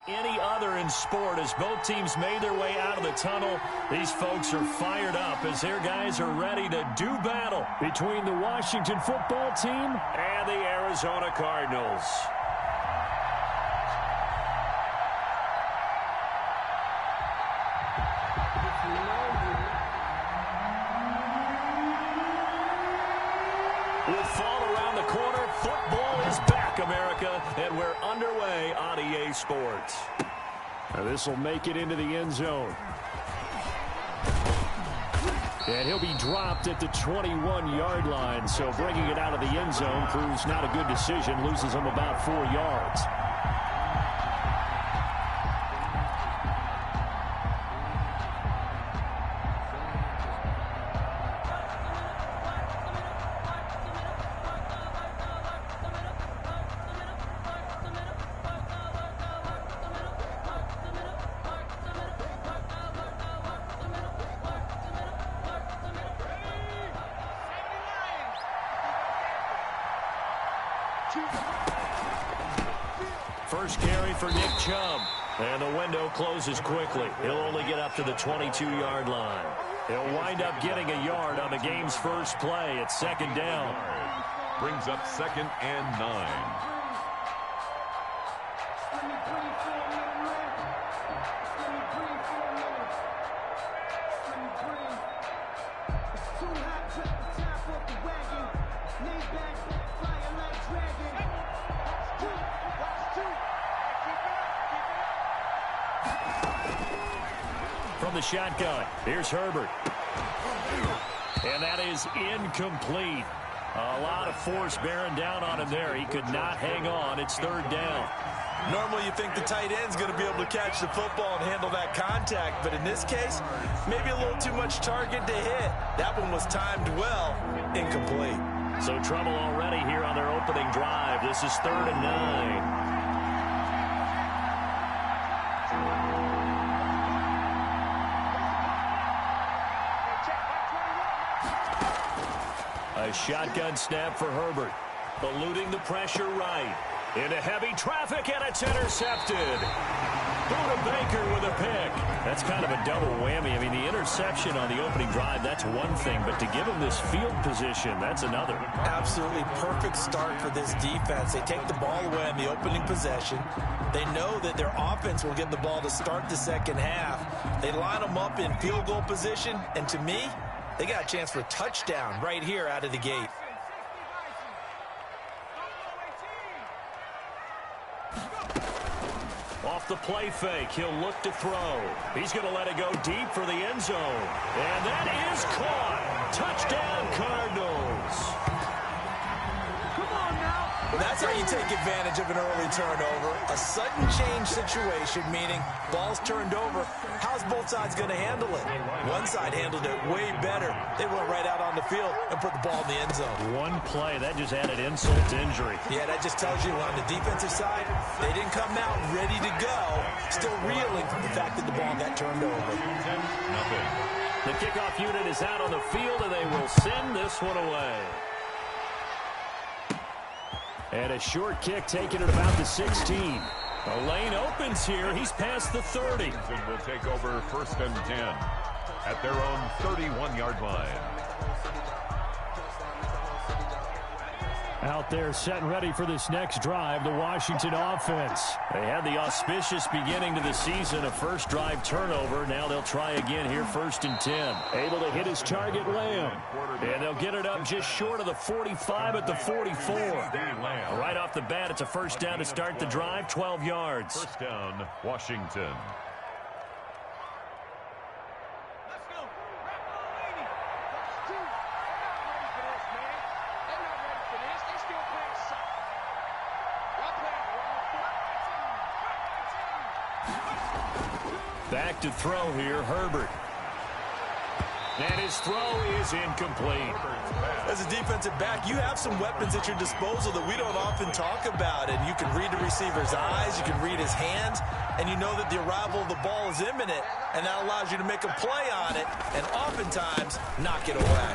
Any other in sport. As both teams made their way out of the tunnel, these folks are fired up as their guys are ready to do battle between the Washington football team and the Arizona Cardinals. With fall around the corner, football is back, America, and we're underway on EA Sports. This will make it into the end zone. And he'll be dropped at the 21-yard line, so bringing it out of the end zone proves not a good decision, loses him about 4 yards. First carry for Nick Chubb. And the window closes quickly. He'll only get up to the 22-yard line. He'll wind up getting a yard on the game's first play. It's second down. Brings up 2nd and 9. From the shotgun, here's Herbert. And that is incomplete. A lot of force bearing down on him there. He could not hang on. It's third down. Normally you think the tight end's going to be able to catch the football and handle that contact, but in this case, maybe a little too much target to hit. That one was timed well, incomplete. So trouble already here on their opening drive. This is 3rd and 9. A shotgun snap for Herbert. Eluding the pressure right. Into heavy traffic, and it's intercepted. Buda Baker with a pick. That's kind of a double whammy. I mean, the interception on the opening drive, that's one thing. But to give him this field position, that's another. Absolutely perfect start for this defense. They take the ball away on the opening possession. They know that their offense will get the ball to start the second half. They line them up in field goal position. And to me, they got a chance for a touchdown right here out of the gate. Off the play fake, he'll look to throw. He's going to let it go deep for the end zone. And that is caught. Touchdown, Cardinals. That's how you take advantage of an early turnover. A sudden change situation, meaning ball's turned over. How's both sides going to handle it? One side handled it way better. They went right out on the field and put the ball in the end zone. One play, that just added insult to injury. Yeah, that just tells you on the defensive side, they didn't come out ready to go. Still reeling from the fact that the ball got turned over. The kickoff unit is out on the field, and they will send this one away. And a short kick taken at about the 16. The lane opens here. He's past the 30. Will take over 1st and 10 at their own 31-yard line. Out there set and ready for this next drive, the Washington offense. They had the auspicious beginning to the season, a first drive turnover. Now they'll try again here, 1st and 10. Able to hit his target, Lamb. And they'll get it up just short of the 45 at the 44. Right off the bat, it's a first down to start the drive, 12 yards. First down, Washington. Back to throw here, Herbert. And his throw is incomplete. As a defensive back, you have some weapons at your disposal that we don't often talk about. And you can read the receiver's eyes, you can read his hands, and you know that the arrival of the ball is imminent. And that allows you to make a play on it and oftentimes knock it away.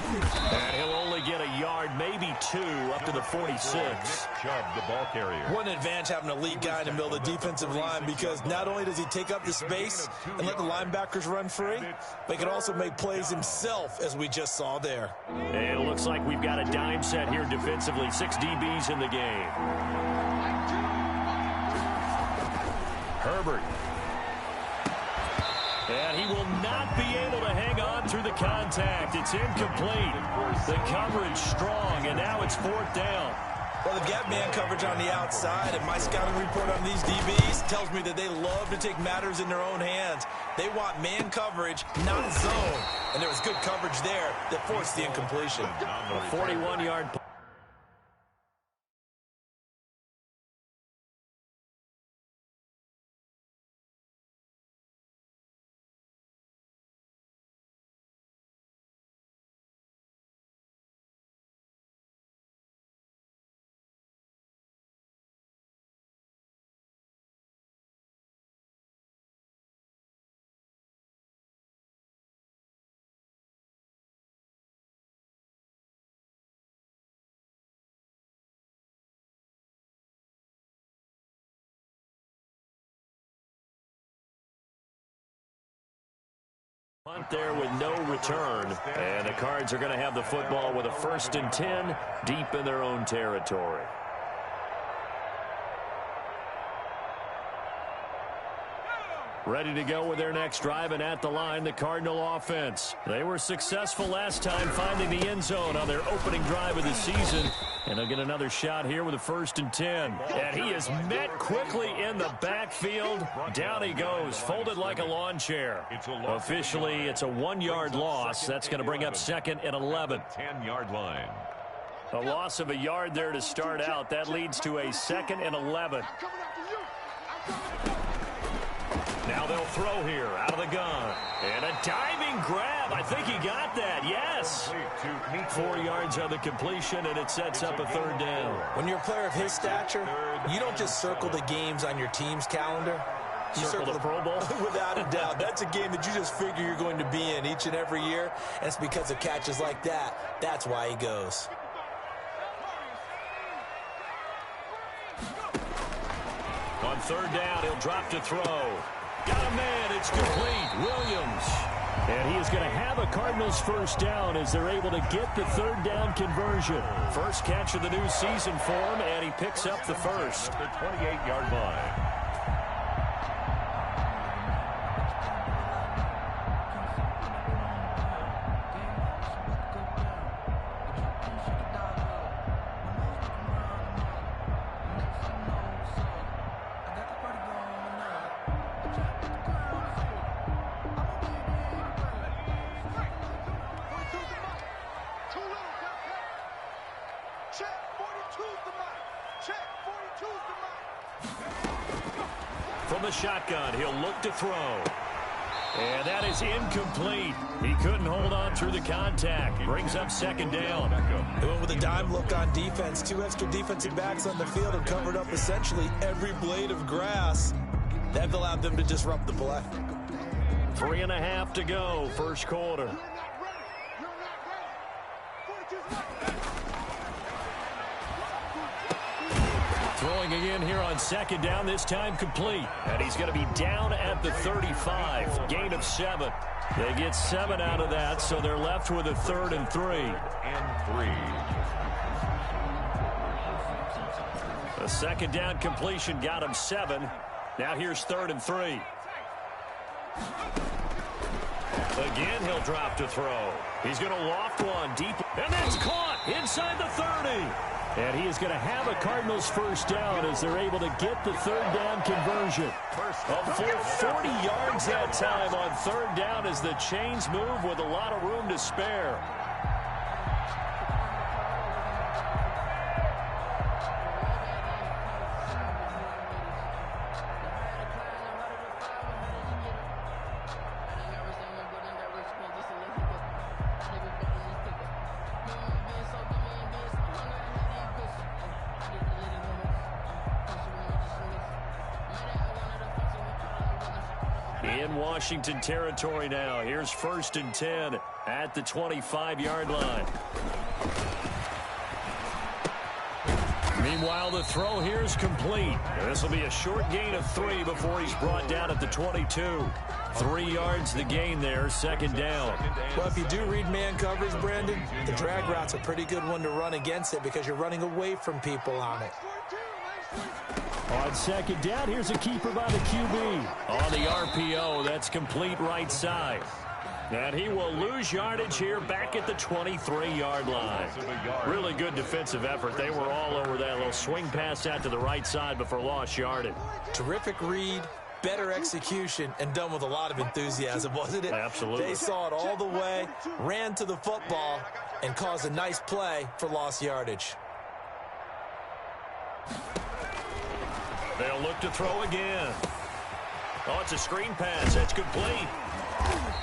And he'll only get a yard, maybe 2, up to the 46. Chubb, the ball carrier. What an advantage having an elite guy in the middle of the defensive line, because not only does he take up the space and let the linebackers run free, but he can also make plays himself, as we just saw there. And it looks like we've got a dime set here defensively. 6 DBs in the game. Herbert. And he will not be able to hang on through the contact. It's incomplete. The coverage strong, and now it's 4th down. Well, they've got man coverage on the outside, and my scouting report on these DBs tells me that they love to take matters in their own hands. They want man coverage, not zone. And there was good coverage there that forced the incompletion. A 41-yard punt. Punt there with no return, and the Cards are going to have the football with a 1st and 10 deep in their own territory. Ready to go with their next drive, and at the line, the Cardinal offense. They were successful last time finding the end zone on their opening drive of the season, and they'll get another shot here with a 1st and 10. And he is met quickly in the backfield. Down he goes, folded like a lawn chair. Officially, it's a 1-yard loss. That's going to bring up 2nd and 11. 10-yard line. A loss of a yard there to start out. That leads to a 2nd and 11. Now they'll throw here out of the gun. And a diving grab. I think he got that. Yes. 4 yards on the completion, and it sets up a 3rd down. When you're a player of his stature, you don't just circle the games on your team's calendar. You circle the Pro Bowl? Without a doubt. That's a game that you just figure you're going to be in each and every year. And it's because of catches like that. That's why he goes. On 3rd down, he'll drop to throw. Got a man. It's complete. Williams. And he is going to have a Cardinals 1st down as they're able to get the 3rd down conversion. First catch of the new season for him, and he picks up the 1st. At the 28-yard line. From the shotgun, he'll look to throw. And that is incomplete. He couldn't hold on through the contact. Brings up 2nd down. They went with a dime look on defense. 2 extra defensive backs on the field and covered up essentially every blade of grass. That allowed them to disrupt the play. 3.5 to go, 1st quarter. Throwing again here on 2nd down, this time complete. And he's going to be down at the 35. Gain of 7. They get 7 out of that, so they're left with a 3rd and 3. A 2nd down completion got him 7. Now here's 3rd and 3. Again, he'll drop to throw. He's going to loft one deep. And that's caught inside the 30. And he is going to have a Cardinals 1st down as they're able to get the 3rd down conversion. A full 40 yards that time on 3rd down as the chains move with a lot of room to spare. In Washington territory now. Here's 1st and 10 at the 25-yard line. Meanwhile, the throw here is complete. This will be a short gain of 3 before he's brought down at the 22. 3 yards the gain there, 2nd down. Well, if you do read man coverage, Brandon, the drag route's a pretty good one to run against it because you're running away from people on it. On 2nd down, here's a keeper by the QB. On the RPO, that's complete right side. And he will lose yardage here back at the 23-yard line. Really good defensive effort. They were all over that little swing pass out to the right side before lost yardage. Terrific read, better execution, and done with a lot of enthusiasm, wasn't it? Absolutely. They saw it all the way, ran to the football, and caused a nice play for lost yardage. They'll look to throw again. Oh, it's a screen pass. That's complete.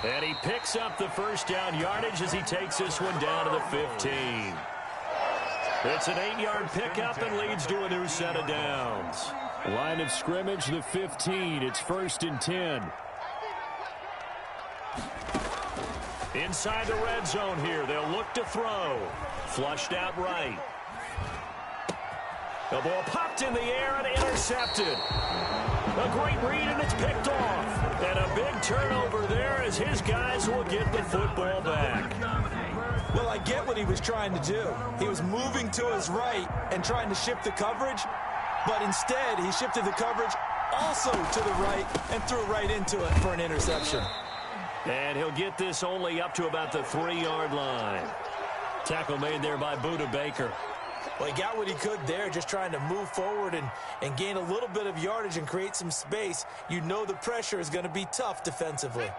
And he picks up the 1st down yardage as he takes this one down to the 15. It's an 8-yard pickup and leads to a new set of downs. Line of scrimmage, the 15. It's 1st and 10. Inside the red zone here. They'll look to throw. Flushed out right. The ball popped in the air and intercepted. A great read, and it's picked off. And a big turnover there as his guys will get the football back. Well, I get what he was trying to do. He was moving to his right and trying to shift the coverage, but instead he shifted the coverage also to the right and threw right into it for an interception. And he'll get this only up to about the 3-yard line. Tackle made there by Budda Baker. Well, he got what he could there, just trying to move forward and gain a little bit of yardage and create some space. You know the pressure is going to be tough defensively.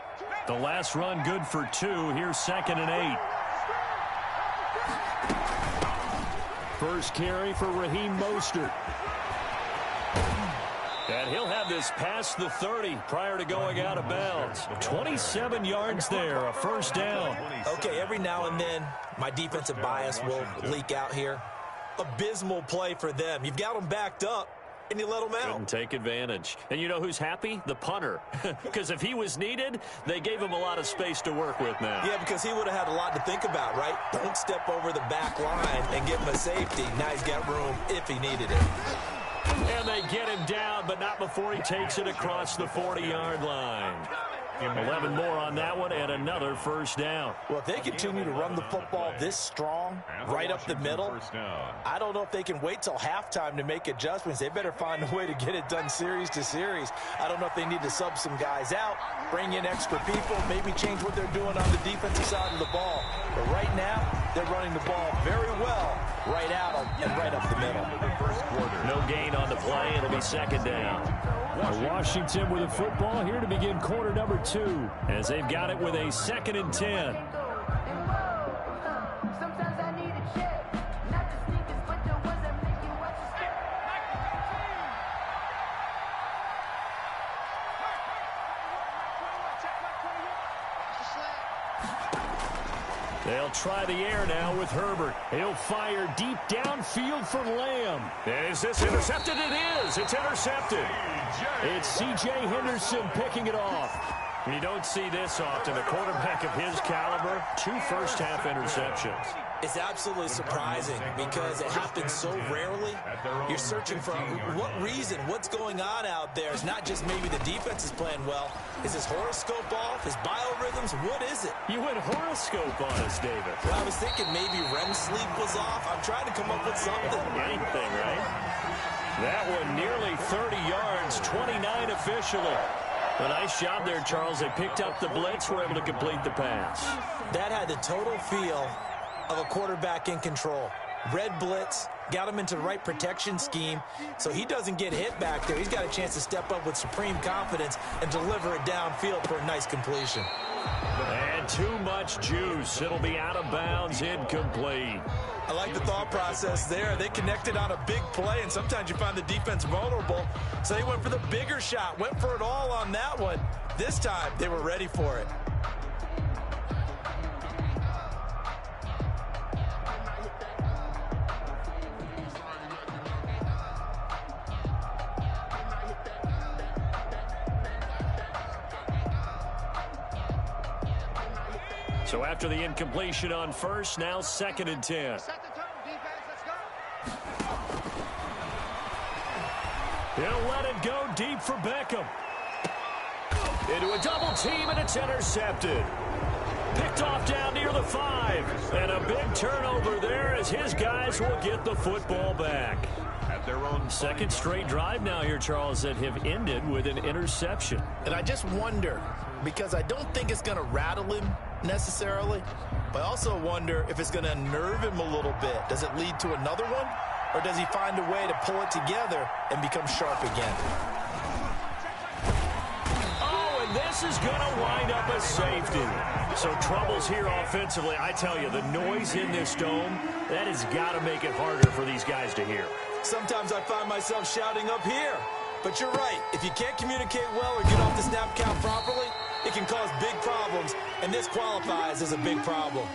The last run good for 2. Here's 2nd and 8. First carry for Raheem Mostert. And he'll have this past the 30 prior to going out of bounds. 27 yards there, a 1st down. Okay, every now and then my defensive bias will leak out here. Abysmal play for them. You've got them backed up, and you let them out. Couldn't take advantage. And you know who's happy? The punter. Because if he was needed, they gave him a lot of space to work with now. Yeah, because he would have had a lot to think about, right? Don't step over the back line and give him a safety. Now he's got room if he needed it. And they get him down, but not before he takes it across the 40-yard line. 11 more on that one, and another 1st down. Well, if they continue to run the football this strong, right up the middle, I don't know if they can wait till halftime to make adjustments. They better find a way to get it done series to series. I don't know if they need to sub some guys out, bring in extra people, maybe change what they're doing on the defensive side of the ball. But right now, they're running the ball very well right out and right up the middle. No gain on the play. It'll be 2nd down. Washington with the football here to begin quarter number 2 as they've got it with a 2nd and 10. They'll try the air now with Herbert. He'll fire deep downfield for Lamb. Is this intercepted? It is. It's intercepted. It's C.J. Henderson picking it off. You don't see this often. A quarterback of his caliber, 2 first-half interceptions. It's absolutely surprising because it happens so rarely. You're searching for what reason, what's going on out there. It's not just maybe the defense is playing well. Is his horoscope off? His biorhythms? What is it? You went horoscope on us, David. Well, I was thinking maybe REM sleep was off. I'm trying to come up with something. Anything, right? That one nearly 30 yards, 29 officially. A nice job there, Charles. They picked up the blitz, were able to complete the pass. That had the total feel of a quarterback in control. Red blitz, got him into the right protection scheme, so he doesn't get hit back there. He's got a chance to step up with supreme confidence and deliver it downfield for a nice completion. And too much juice. It'll be out of bounds, incomplete. I like the thought process there. They connected on a big play, and sometimes you find the defense vulnerable. So they went for the bigger shot, went for it all on that one. This time, they were ready for it. So after the incompletion on first, now 2nd and 10. He'll let it go deep for Beckham. Into a double team, and it's intercepted. Picked off down near the 5. And a big turnover there as his guys will get the football back. At their own second straight drive now here, Charles, that have ended with an interception. And I just wonder, because I don't think it's going to rattle him necessarily, but I also wonder if it's going to unnerve him a little bit. Does it lead to another one? Or does he find a way to pull it together and become sharp again? Oh, and this is going to wind up a safety. So troubles here offensively. I tell you, the noise in this dome, that has got to make it harder for these guys to hear. Sometimes I find myself shouting up here. But you're right. If you can't communicate well or get off the snap count properly, it can cause big problems, and this qualifies as a big problem.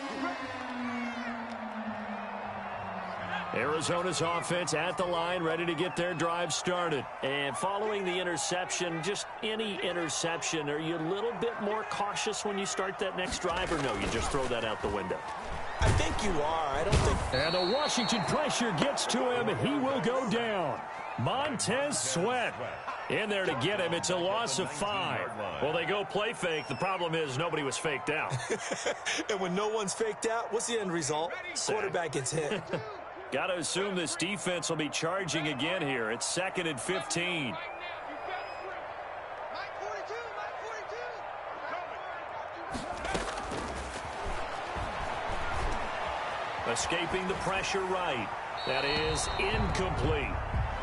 Arizona's offense at the line, ready to get their drive started. And following the interception, just any interception, are you a little bit more cautious when you start that next drive, or no, you just throw that out the window? I think you are. I don't think... And the Washington pressure gets to him. He will go down. Montez Sweat in there to get him. It's a loss of 5. Well, they go play fake. The problem is nobody was faked out. And when no one's faked out, what's the end result? Quarterback gets hit. Got to assume this defense will be charging again here. It's 2nd and 15. Escaping the pressure right. That is incomplete.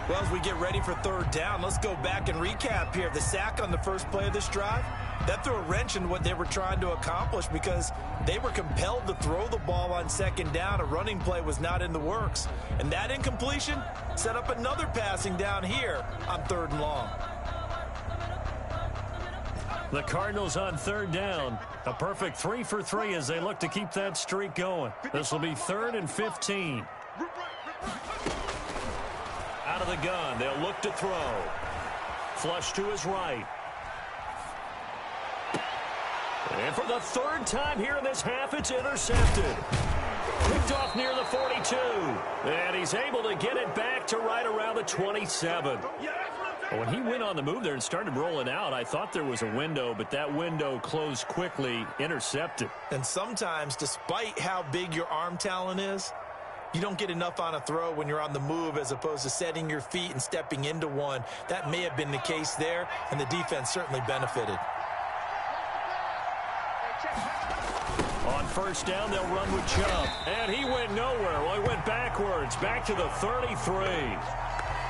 Well, as we get ready for 3rd down, let's go back and recap here. The sack on the first play of this drive, that threw a wrench in what they were trying to accomplish because they were compelled to throw the ball on 2nd down. A running play was not in the works. And that incompletion set up another passing down here on 3rd and long. The Cardinals on 3rd down. A perfect 3 for 3 as they look to keep that streak going. This will be 3rd and 15. Out of the gun, they'll look to throw. Flush to his right. And for the 3rd time here in this half, it's intercepted. Picked off near the 42. And he's able to get it back to right around the 27. When he went on the move there and started rolling out, I thought there was a window, but that window closed quickly, intercepted. And sometimes, despite how big your arm talent is, you don't get enough on a throw when you're on the move as opposed to setting your feet and stepping into one. That may have been the case there, and the defense certainly benefited. On 1st down, they'll run with Chubb. And he went nowhere. Well, he went backwards, back to the 33.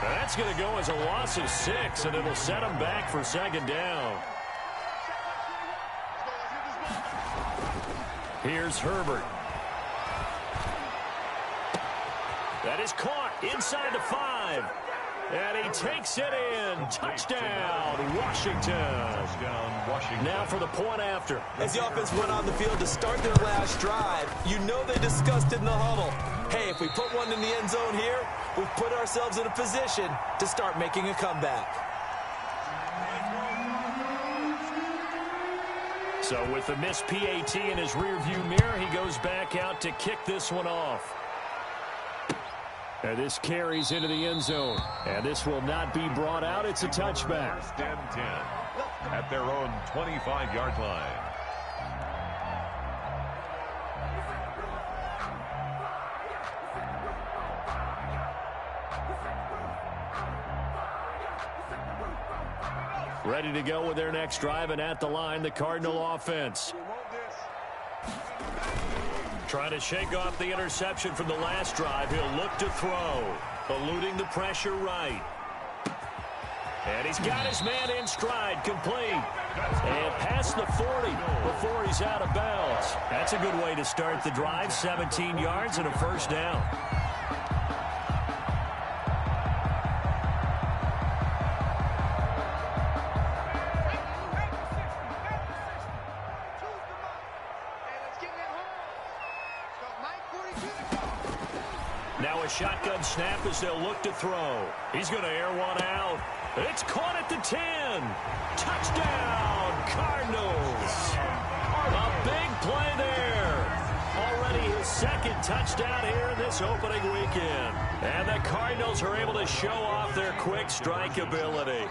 And that's going to go as a loss of 6, and it'll set him back for 2nd down. Here's Herbert. That is caught inside the 5. And he takes it in. Touchdown, Washington. Now for the point after. As the offense went on the field to start their last drive, you know they discussed in the huddle. Hey, if we put one in the end zone here, we've put ourselves in a position to start making a comeback. So with the missed PAT in his rearview mirror, he goes back out to kick this one off. And this carries into the end zone. And this will not be brought out. It's a touchback. 1st and 10 at their own 25-yard line. Ready to go with their next drive, and at the line, the Cardinal offense. Trying to shake off the interception from the last drive. He'll look to throw. Eluding the pressure right. And he's got his man in stride, complete. And past the 40 before he's out of bounds. That's a good way to start the drive. 17 yards and a 1st down. Now a shotgun snap as they'll look to throw. He's going to air one out. It's caught at the 10. Touchdown, Cardinals. A big play there. Already his second touchdown here in this opening weekend. And the Cardinals are able to show off their quick strike ability.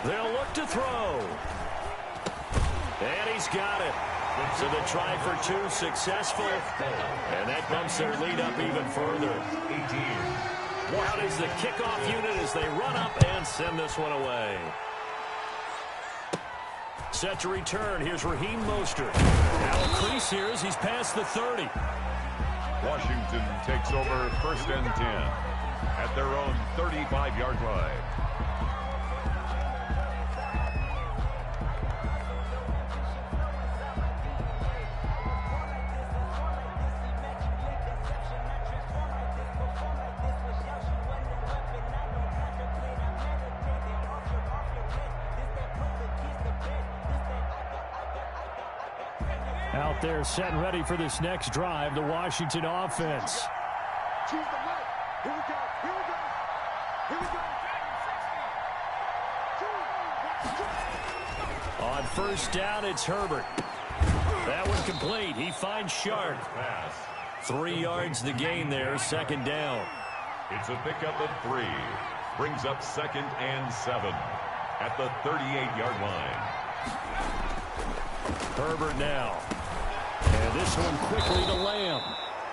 They'll look to throw. And he's got it. So the try for two successful. And that bumps their lead up even further. Out is the kickoff unit as they run up and send this one away. Set to return. Here's Raheem Mostert. Now a crease here as he's past the 30. Washington takes over 1st and 10 at their own 35-yard line. Out there set and ready for this next drive, the Washington offense. Choose the right. Here we go. Here we go. Here we go. On first down, it's Herbert. That one complete. He finds Sharp. 3 yards the gain there, 2nd down. It's a pickup of 3. Brings up 2nd and 7 at the 38-yard line. Herbert now. And this one quickly to Lamb.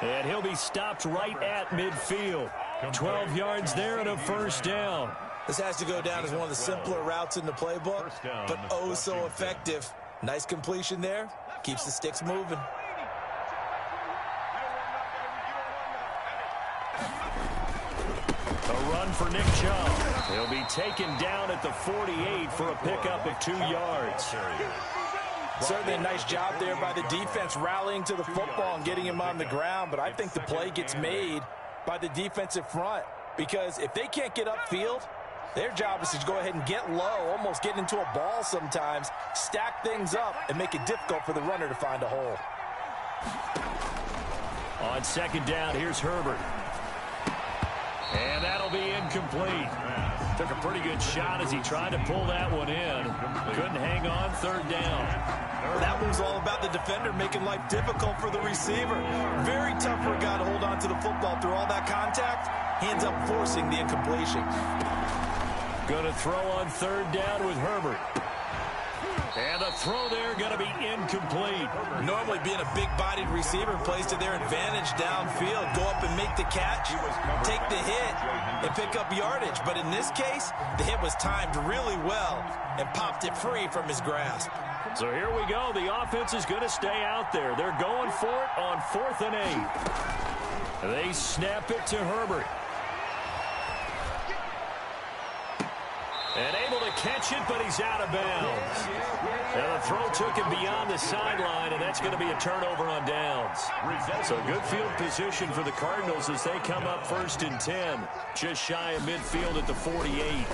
And he'll be stopped right at midfield. 12 yards there and a 1st down. This has to go down as one of the simpler routes in the playbook, but oh so effective. Nice completion there. Keeps the sticks moving. A run for Nick Chubb. He'll be taken down at the 48 for a pickup of 2 yards. Certainly a nice job there by the defense rallying to the football and getting him on the ground, but I think the play gets made by the defensive front because if they can't get upfield, their job is to go ahead and get low, almost get into a ball sometimes, stack things up, and make it difficult for the runner to find a hole. On 2nd down, here's Herbert. And that'll be incomplete. Took a pretty good shot as he tried to pull that one in. Couldn't hang on, 3rd down. That one's all about the defender making life difficult for the receiver. Very tough for a guy to hold on to the football through all that contact. He ends up forcing the incompletion. Going to throw on 3rd down with Herbert. And the throw there going to be incomplete. Normally being a big-bodied receiver plays to their advantage downfield. Go up and make the catch, take the hit, and pick up yardage. But in this case, the hit was timed really well and popped it free from his grasp. So here we go. The offense is going to stay out there. They're going for it on 4th and 8. They snap it to Herbert. And able to catch it, but he's out of bounds. Now the throw took him beyond the sideline, and that's going to be a turnover on downs. So good field position for the Cardinals as they come up 1st and 10. Just shy of midfield at the 48.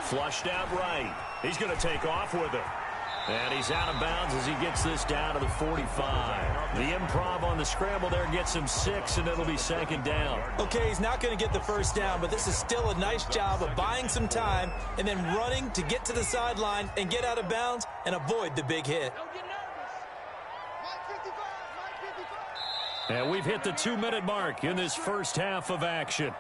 Flushed out right. He's going to take off with it. And he's out of bounds as he gets this down to the 45. The improv on the scramble there gets him 6, and it'll be 2nd down. Okay, he's not going to get the 1st down, but this is still a nice job of buying some time and then running to get to the sideline and get out of bounds and avoid the big hit. And we've hit the 2-minute mark in this first half of action.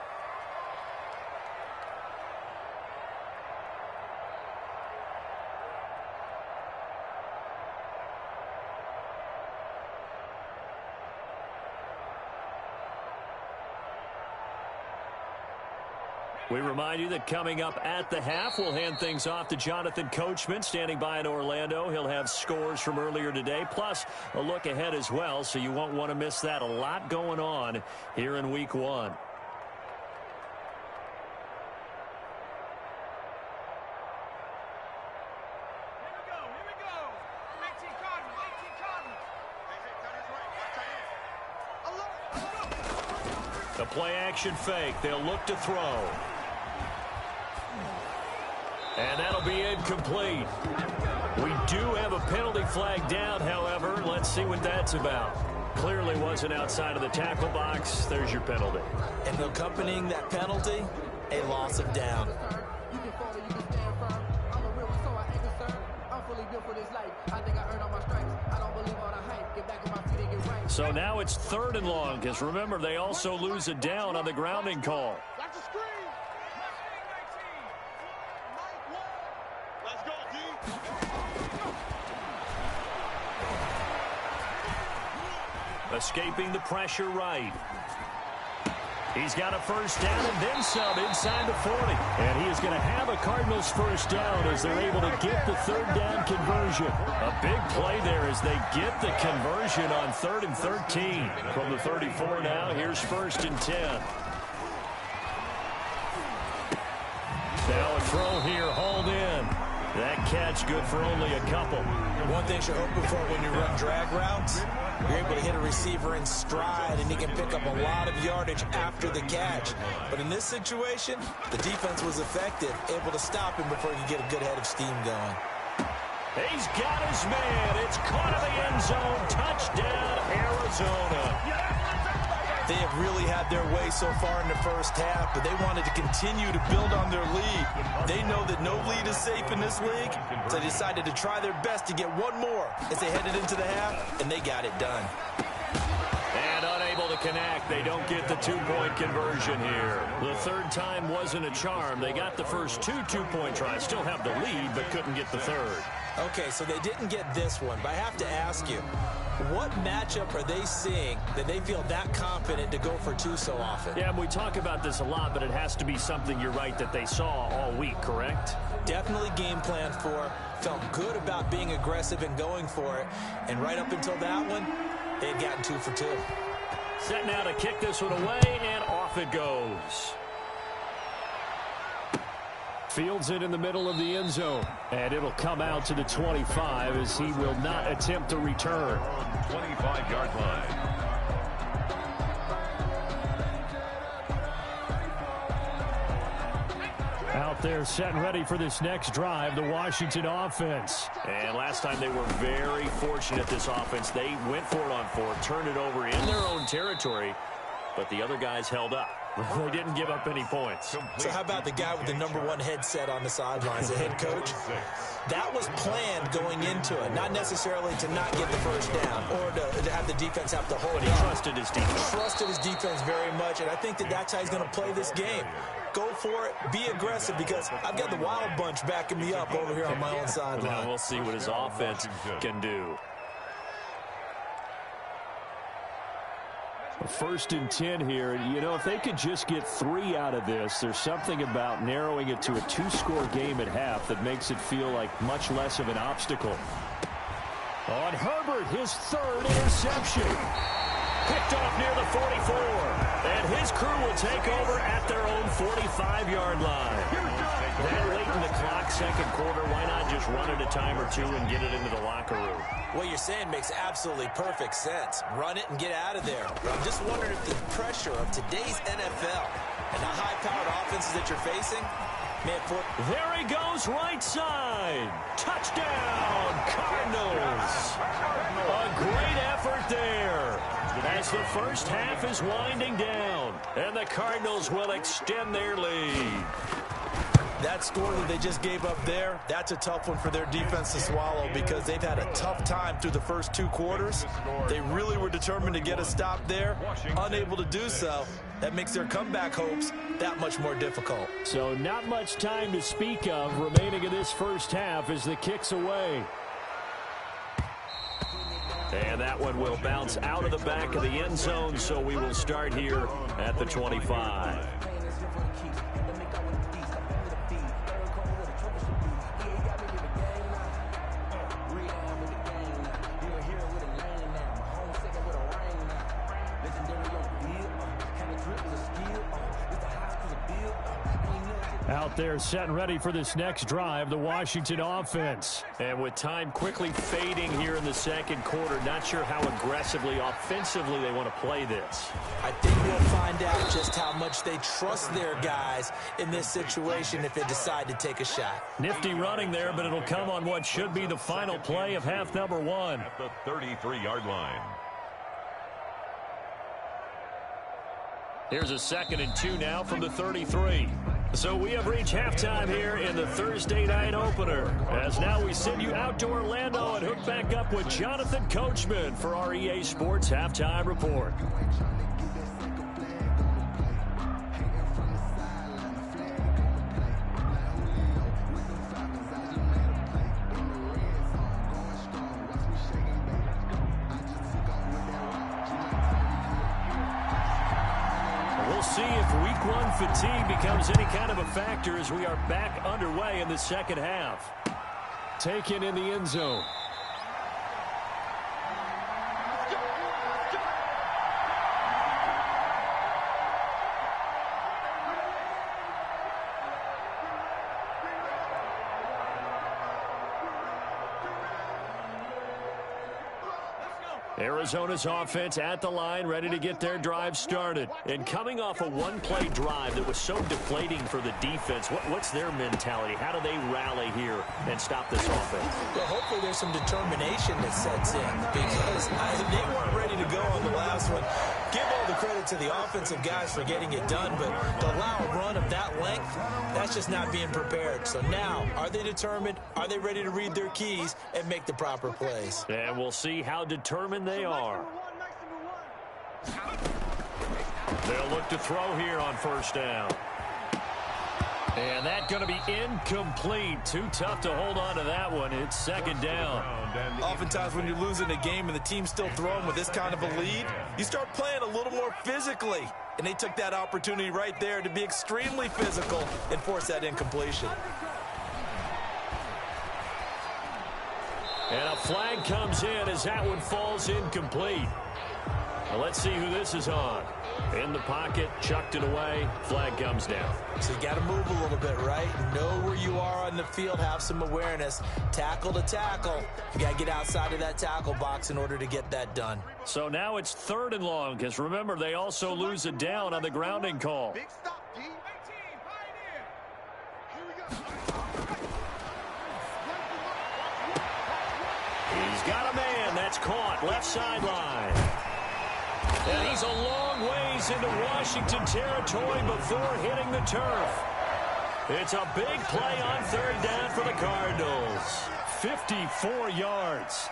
We remind you that coming up at the half, we'll hand things off to Jonathan Coachman, standing by in Orlando. He'll have scores from earlier today, plus a look ahead as well, so you won't want to miss that. A lot going on here in Week 1. The play-action fake. They'll look to throw. And that'll be incomplete. We do have a penalty flag down, however. Let's see what that's about. Clearly wasn't outside of the tackle box. There's your penalty. And accompanying that penalty, a loss of down. So now it's 3rd and long, because remember, they also lose a down on the grounding call. Watch the screen. Let's go, D. Escaping the pressure right. He's got a first down and then some inside the 40. And he is going to have a Cardinals first down as they're able to get the 3rd down conversion. A big play there as they get the conversion on 3rd and 13. From the 34 now, here's 1st and 10. Now a throw here, hauled in. That catch good for only a couple. One thing you're hoping for when you run drag routes, you're able to hit a receiver in stride, and he can pick up a lot of yardage after the catch. But in this situation, the defense was effective, able to stop him before he could get a good head of steam going. He's got his man. It's caught in the end zone. Touchdown, Arizona. They have really had their way so far in the first half, but they wanted to continue to build on their lead. They know that no lead is safe in this league, so they decided to try their best to get one more as they headed into the half, and they got it done. And unable to connect. They don't get the 2-point conversion here. The 3rd time wasn't a charm. They got the first 2 2-point tries. Still have the lead, but couldn't get the 3rd. Okay, so they didn't get this one, but I have to ask you, what matchup are they seeing that they feel that confident to go for 2 so often? Yeah, we talk about this a lot, but it has to be something, you're right, that they saw all week, correct? Definitely game plan for, felt good about being aggressive and going for it, and right up until that one, they had gotten 2 for 2. Set now to kick this one away, and off it goes. Fields it in the middle of the end zone, and it'll come out to the 25 as he will not attempt to return. 25-yard line. Out there set and ready for this next drive, the Washington offense. And last time they were very fortunate, this offense. They went for it on 4th, turned it over in their own territory, but the other guys held up. They didn't give up any points. So how about the guy with the #1 headset on the sidelines, the head coach? That was planned going into it, not necessarily to not get the first down or to have the defense have to hold it. He trusted his defense. Trusted his defense very much, and I think that that's how he's going to play this game. Go for it, be aggressive, because I've got the wild bunch backing me up over here on my own sideline. Now we'll see what his offense can do. 1st and 10 here. You know, if they could just get 3 out of this, there's something about narrowing it to a 2-score game at half that makes it feel like much less of an obstacle. On Herbert, his 3rd interception. Picked off near the 44. And his crew will take over at their own 45-yard line. That late in the clock, 2nd quarter, why not just run it a time or 2 and get it into the locker room? What you're saying makes absolutely perfect sense. Run it and get out of there. But I'm just wondering if the pressure of today's NFL and the high-powered offenses that you're facing, man, there he goes, right side. Touchdown, Cardinals. A great effort there. As the first half is winding down, and the Cardinals will extend their lead. That score that they just gave up there, that's a tough one for their defense to swallow because they've had a tough time through the first 2 quarters. They really were determined to get a stop there, unable to do so. That makes their comeback hopes that much more difficult. So not much time to speak of remaining in this first half as the kick's away. And that one will bounce out of the back of the end zone, so we will start here at the 25. Out there set and ready for this next drive, the Washington offense. And with time quickly fading here in the 2nd quarter, not sure how aggressively, offensively they want to play this. I think we'll find out just how much they trust their guys in this situation if they decide to take a shot. Nifty running there, but it'll come on what should be the final play of half number 1. At the 33-yard line. Here's a 2nd and 2 now from the 33. So we have reached halftime here in the Thursday night opener. As now we send you out to Orlando and hook back up with Jonathan Coachman for our EA Sports Halftime Report. We'll see if week one fatigue becomes any kind of a factor as we are back underway in the second half. Taken in the end zone. Arizona's offense at the line, ready to get their drive started. And coming off a one-play drive that was so deflating for the defense, what's their mentality? How do they rally here and stop this offense? Well, hopefully there's some determination that sets in because they weren't ready to go on the last one. Give all the credit to the offensive guys for getting it done, but to allow a run of that length, that's just not being prepared. So now, are they determined? Are they ready to read their keys and make the proper plays? And we'll see how determined they are. They'll look to throw here on first down. And that's going to be incomplete. Too tough to hold on to that one. It's second down. Oftentimes when you're losing a game and the team's still throwing with this kind of a lead, you start playing a little more physically. And they took that opportunity right there to be extremely physical and force that incompletion. And a flag comes in as that one falls incomplete. Well, let's see who this is on. In the pocket, chucked it away, flag comes down. So you got to move a little bit, right? Know where you are on the field, have some awareness. Tackle to tackle. You got to get outside of that tackle box in order to get that done. So now it's 3rd and long, because remember, they also lose a down on the grounding call. Big stop, D. Here we go. He's got a man. That's caught. Left sideline. And he's a long ways into Washington territory before hitting the turf. It's a big play on 3rd down for the Cardinals. 54 yards.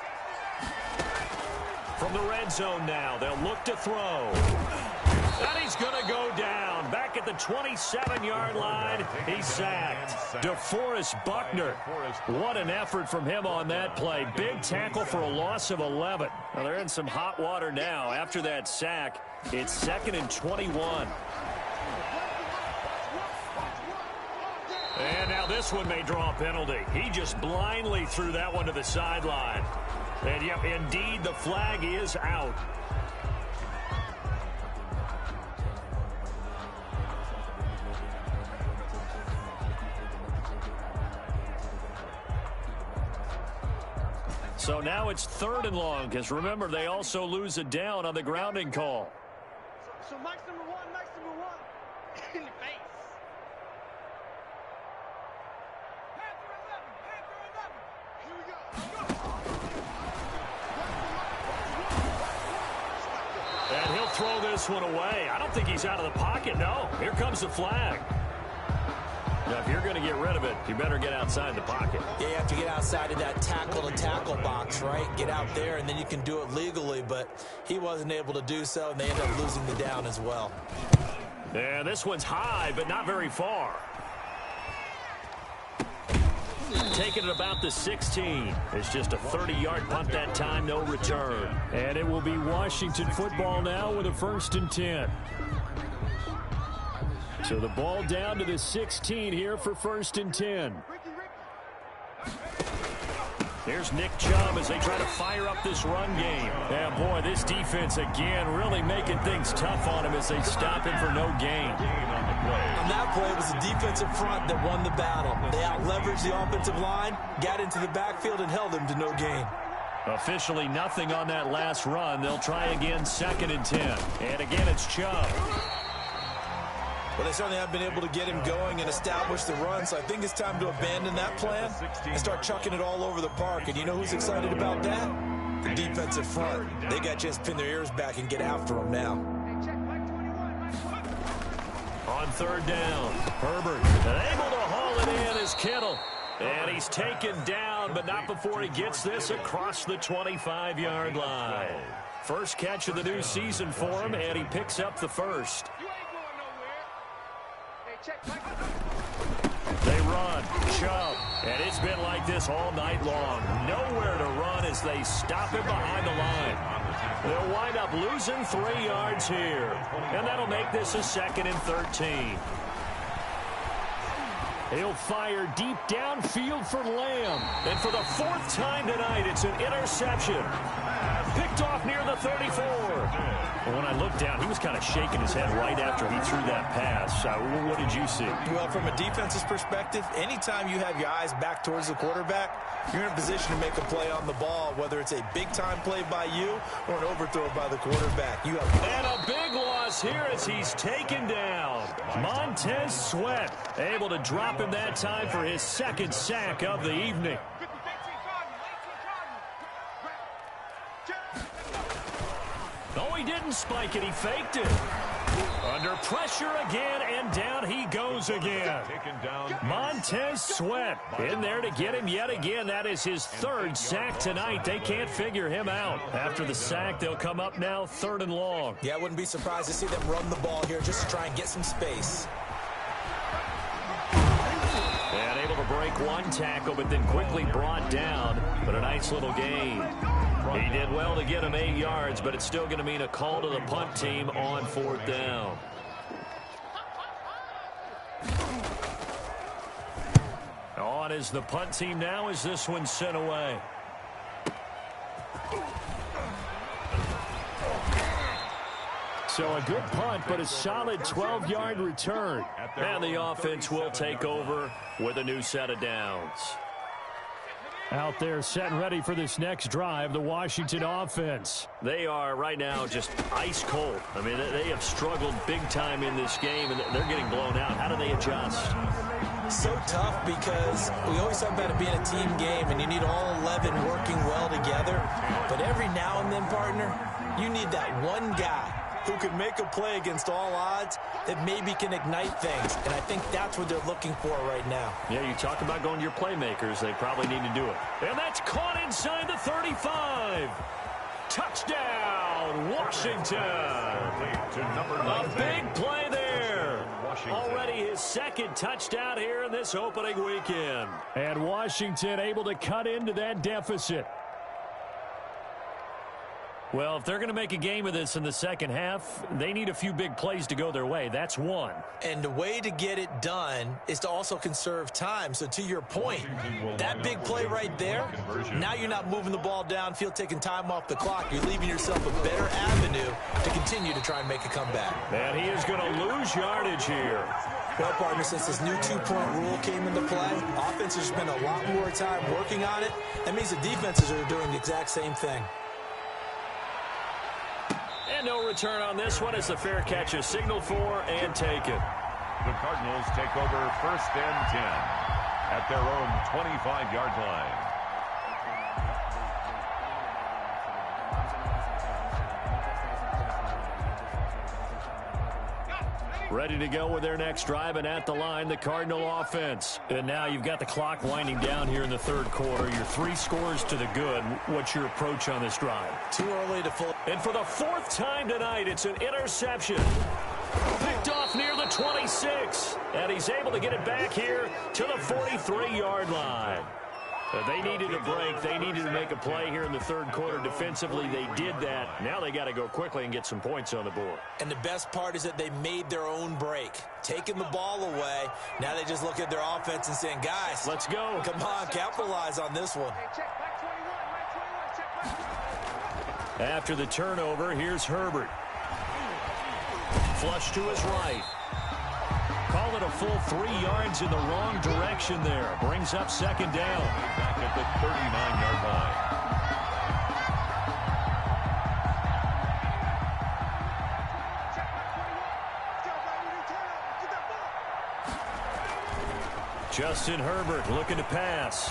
From the red zone now, they'll look to throw. And he's going to go down. Back at the 27-yard line, he's sacked. DeForest Buckner. What an effort from him on that play. Big tackle for a loss of 11. Well, they're in some hot water now. After that sack, it's 2nd and 21. And now this one may draw a penalty. He just blindly threw that one to the sideline. And, yep, indeed, the flag is out. So now it's 3rd and long, because remember, they also lose a down on the grounding call. So Mike's number one. In the face. Here we go. And he'll throw this one away. I don't think he's out of the pocket, no. Here comes the flag. Now, if you're going to get rid of it, you better get outside the pocket. Yeah, you have to get outside of that tackle-to-tackle box, right? Get out there, and then you can do it legally, but he wasn't able to do so, and they end up losing the down as well. Yeah, this one's high, but not very far. Taking it about the 16. It's just a 30-yard punt that time, no return. And it will be Washington football now with a 1st and 10. So the ball down to the 16 here for 1st and 10. Here's Nick Chubb as they try to fire up this run game. Yeah, boy, this defense again really making things tough on him as they stop him for no gain. On that play, it was the defensive front that won the battle. They out-leveraged the offensive line, got into the backfield, and held him to no gain. Officially nothing on that last run. They'll try again, 2nd and 10. And again, it's Chubb. Well, they certainly have been able to get him going and establish the run, so I think it's time to abandon that plan and start chucking it all over the park. And you know who's excited about that? The defensive front. They got to just pin their ears back and get after him now. On third down, Herbert able to haul it in as Kittle. And he's taken down, but not before he gets this across the 25-yard line. First catch of the new season for him, and he picks up the first. They run, shove, and it's been like this all night long. Nowhere to run as they stop him behind the line. They'll wind up losing 3 yards here, and that'll make this a 2nd and 13. He'll fire deep downfield for Lamb. And for the 4th time tonight, it's an interception. Picked off near the 34. When I looked down, he was kind of shaking his head right after he threw that pass. What did you see? Well, from a defense's perspective, anytime you have your eyes back towards the quarterback, you're in a position to make a play on the ball, whether it's a big-time play by you or an overthrow by the quarterback. And a big loss here as he's taken down. Montez Sweat able to drop him that time for his 2nd sack of the evening. No, he didn't spike it. He faked it. Under pressure again, and down he goes again. Montez Sweat in there to get him yet again. That is his 3rd sack tonight. They can't figure him out. After the sack, they'll come up now 3rd and long. Yeah, I wouldn't be surprised to see them run the ball here just to try and get some space. And able to break one tackle, but then quickly brought down. But a nice little gain. He did well to get him 8 yards, but it's still going to mean a call to the punt team on 4th down. On is the punt team now as this one's sent away. So a good punt, but a solid 12-yard return. And the offense will take over with a new set of downs. Out there set and ready for this next drive, the Washington offense. They are right now just ice cold. I mean, they have struggled big time in this game, and they're getting blown out. How do they adjust? So tough because we always talk about it being a team game, and you need all 11 working well together. But every now and then, partner, you need that one guy who can make a play against all odds that maybe can ignite things. And I think that's what they're looking for right now. Yeah, you talk about going to your playmakers. They probably need to do it. And that's caught inside the 35. Touchdown, Washington. A big play there. Already his 2nd touchdown here in this opening weekend. And Washington able to cut into that deficit. Well, if they're going to make a game of this in the second half, they need a few big plays to go their way. That's one. And the way to get it done is to also conserve time. So to your point, that big play right there, now you're not moving the ball downfield, taking time off the clock. You're leaving yourself a better avenue to continue to try and make a comeback. And he is going to lose yardage here. Well, partner, since this new two-point rule came into play, offenses spend a lot more time working on it. That means the defenses are doing the exact same thing. And no return on this one as the fair catch is signaled for and taken. The Cardinals take over 1st and 10 at their own 25-yard line. Ready to go with their next drive, and at the line, the Cardinal offense. And now you've got the clock winding down here in the 3rd quarter. Your 3 scores to the good. What's your approach on this drive? Too early to full. And for the 4th time tonight, it's an interception. Picked off near the 26. And he's able to get it back here to the 43-yard line. They needed a break. They needed to make a play here in the 3rd quarter. Defensively, they did that. Now they got to go quickly and get some points on the board. And the best part is that they made their own break. Taking the ball away. Now they just look at their offense and saying, guys, let's go. Come on, capitalize on this one. After the turnover, here's Herbert. Flush to his right. Call it a full 3 yards in the wrong direction there. Brings up 2nd down. Back at the 39-yard line. Justin Herbert looking to pass.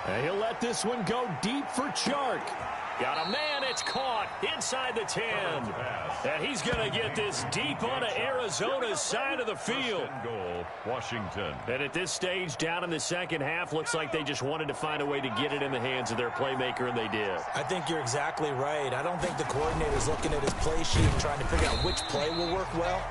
And he'll let this one go deep for Chark. Got a man, it's caught inside the 10. And he's going to get this deep onto Arizona's side of the field. Goal, Washington. And at this stage, down in the second half, looks like they just wanted to find a way to get it in the hands of their playmaker, and they did. I think you're exactly right. I don't think the coordinator's looking at his play sheet and trying to figure out which play will work well.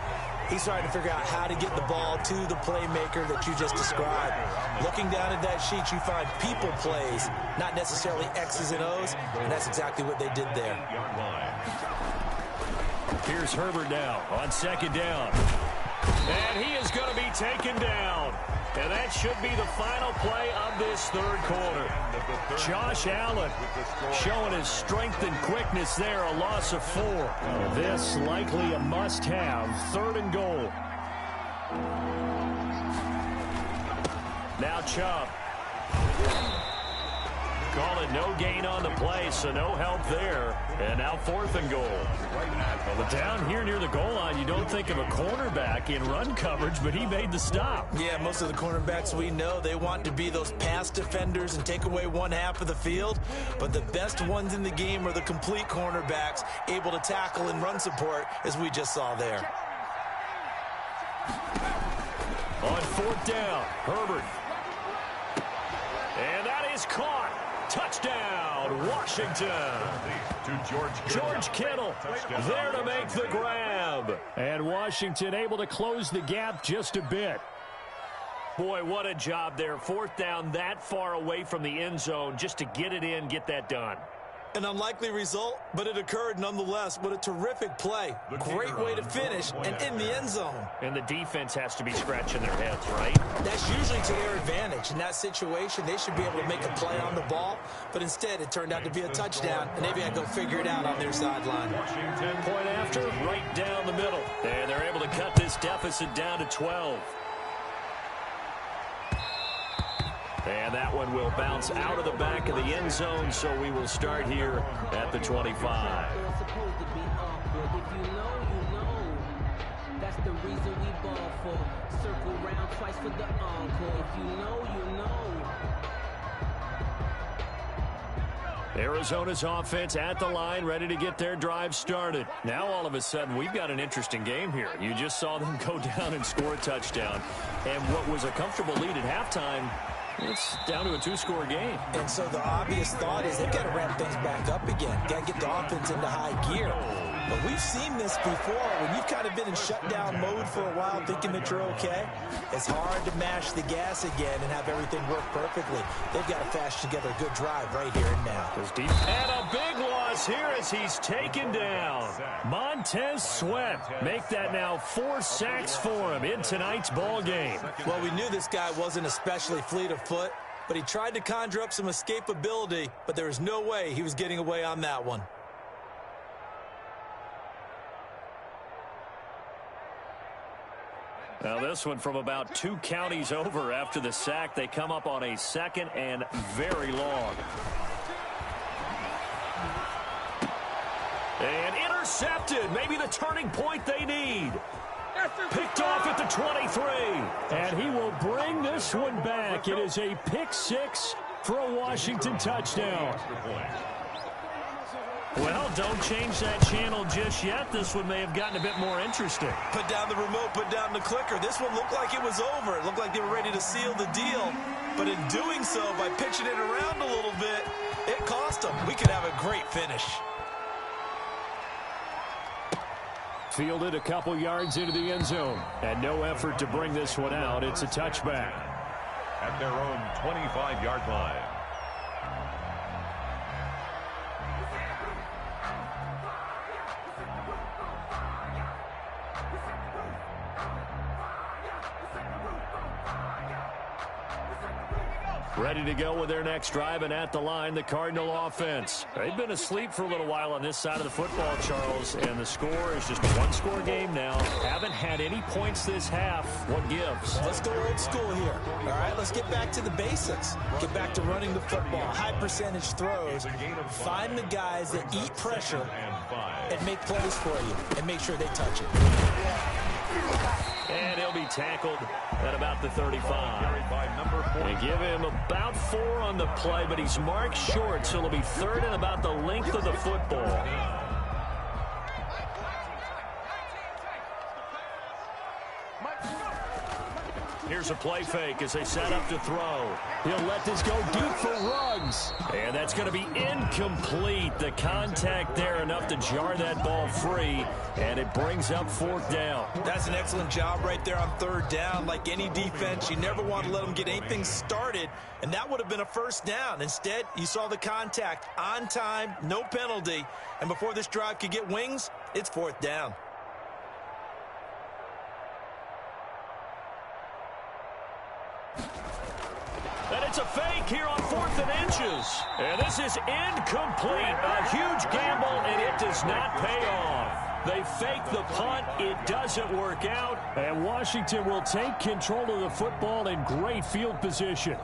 He's trying to figure out how to get the ball to the playmaker that you just described. Looking down at that sheet, you find people plays, not necessarily X's and O's, and that's exactly what they did there. Here's Herbert now on second down. And he is going to be taken down. And that should be the final play of this third quarter. Josh Allen showing his strength and quickness there, a loss of 4. This likely a must-have, 3rd and goal. Now Chubb. Call it no gain on the play, so no help there. And now 4th and goal. Well, down here near the goal line, you don't think of a cornerback in run coverage, but he made the stop. Yeah, most of the cornerbacks we know, they want to be those pass defenders and take away one half of the field. But the best ones in the game are the complete cornerbacks, able to tackle and run support, as we just saw there. On 4th down, Herbert. And that is caught. Touchdown, Washington. To George Kittle there to make the grab. And Washington able to close the gap just a bit. Boy, what a job there. 4th down that far away from the end zone just to get it in, get that done. An unlikely result, but it occurred nonetheless. What a terrific play. Great way to finish and in the end zone. And the defense has to be scratching their heads, right? That's usually to their advantage. In that situation, they should be able to make a play on the ball, but instead it turned out to be a touchdown, and they've got to go figure it out on their sideline. Point after, right down the middle. And they're able to cut this deficit down to 12. And that one will bounce out of the back of the end zone, so we will start here at the 25. That's the reason we ball for. Circle round twice for the encore. If you know, you know. Arizona's offense at the line, ready to get their drive started. Now all of a sudden we've got an interesting game here. You just saw them go down and score a touchdown. And what was a comfortable lead at halftime, it's down to a 2-score game. And so the obvious thought is they've got to ramp things back up again. Got to get the offense into high gear. But we've seen this before. When you've kind of been in shutdown mode for a while thinking that you're okay, it's hard to mash the gas again and have everything work perfectly. They've got to fashion together a good drive right here and now. And a big loss here as he's taken down. Montez Sweat make that now 4 sacks for him in tonight's ball game. Well, we knew this guy wasn't especially fleet of foot, but he tried to conjure up some escapability, but there was no way he was getting away on that one. Now this one from about 2 counties over after the sack. They come up on a 2nd and very long. And intercepted. Maybe the turning point they need. Picked off at the 23. And he will bring this one back. It is a pick 6 for a Washington touchdown. Well, don't change that channel just yet. This one may have gotten a bit more interesting. Put down the remote, put down the clicker. This one looked like it was over. It looked like they were ready to seal the deal. But in doing so, by pitching it around a little bit, it cost them. We could have a great finish. Fielded a couple yards into the end zone. And no effort to bring this one out. It's a touchback. At their own 25-yard line. Ready to go with their next drive, and at the line, the Cardinal offense. They've been asleep for a little while on this side of the football, Charles, and the score is just a 1-score game now. Haven't had any points this half. What gives? Let's go old school here. All right, let's get back to the basics. Get back to running the football, high percentage throws. Find the guys that eat pressure and make plays for you, and make sure they touch it. And he'll be tackled at about the 35. They give him about 4 on the play, but he's marked short, so it'll be 3rd and about the length of the football. Here's a play fake as they set up to throw. He'll let this go deep for Ruggs. And that's going to be incomplete. The contact there enough to jar that ball free, and it brings up 4th down. That's an excellent job right there on 3rd down. Like any defense, you never want to let them get anything started, and that would have been a 1st down. Instead, you saw the contact on time, no penalty, and before this drive could get wings, it's 4th down. And it's a fake here on 4th and inches. And this is incomplete. A huge gamble, and it does not pay off. They fake the punt. It doesn't work out. And Washington will take control of the football in great field position.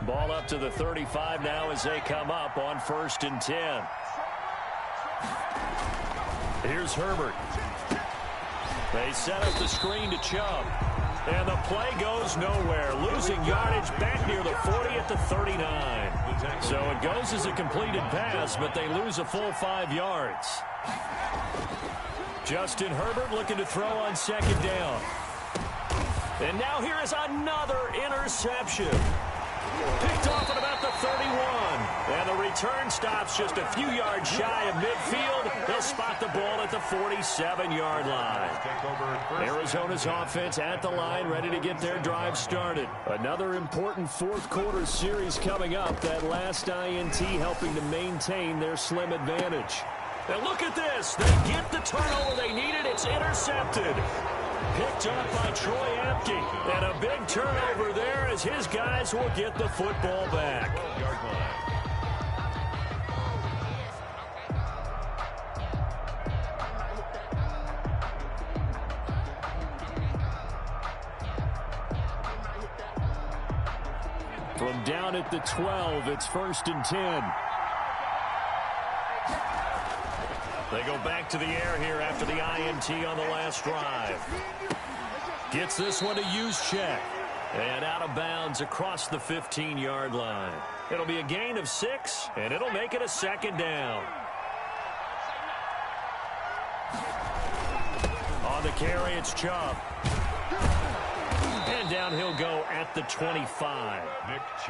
Ball up to the 35 now as they come up on 1st and 10. Here's Herbert. They set up the screen to Chubb. And the play goes nowhere. Losing yardage back near the 40 at the 39. So it goes as a completed pass, but they lose a full 5 yards. Justin Herbert looking to throw on 2nd down. And now here is another interception. Picked off at about the 31. And the return stops just a few yards shy of midfield. They'll spot the ball at the 47-yard line. Arizona's offense at the line, ready to get their drive started. Another important 4th quarter series coming up. That last INT helping to maintain their slim advantage. And look at this. They get the turnover they needed. It's intercepted. Picked up by Troy Apke. And a big turnover there as his guys will get the football back. From down at the 12, it's 1st and 10. They go back to the air here after the INT on the last drive. Gets this one to Juszczyk. And out of bounds across the 15-yard line. It'll be a gain of 6, and it'll make it a 2nd down. On the carry, it's Chubb. And down he'll go at the 25.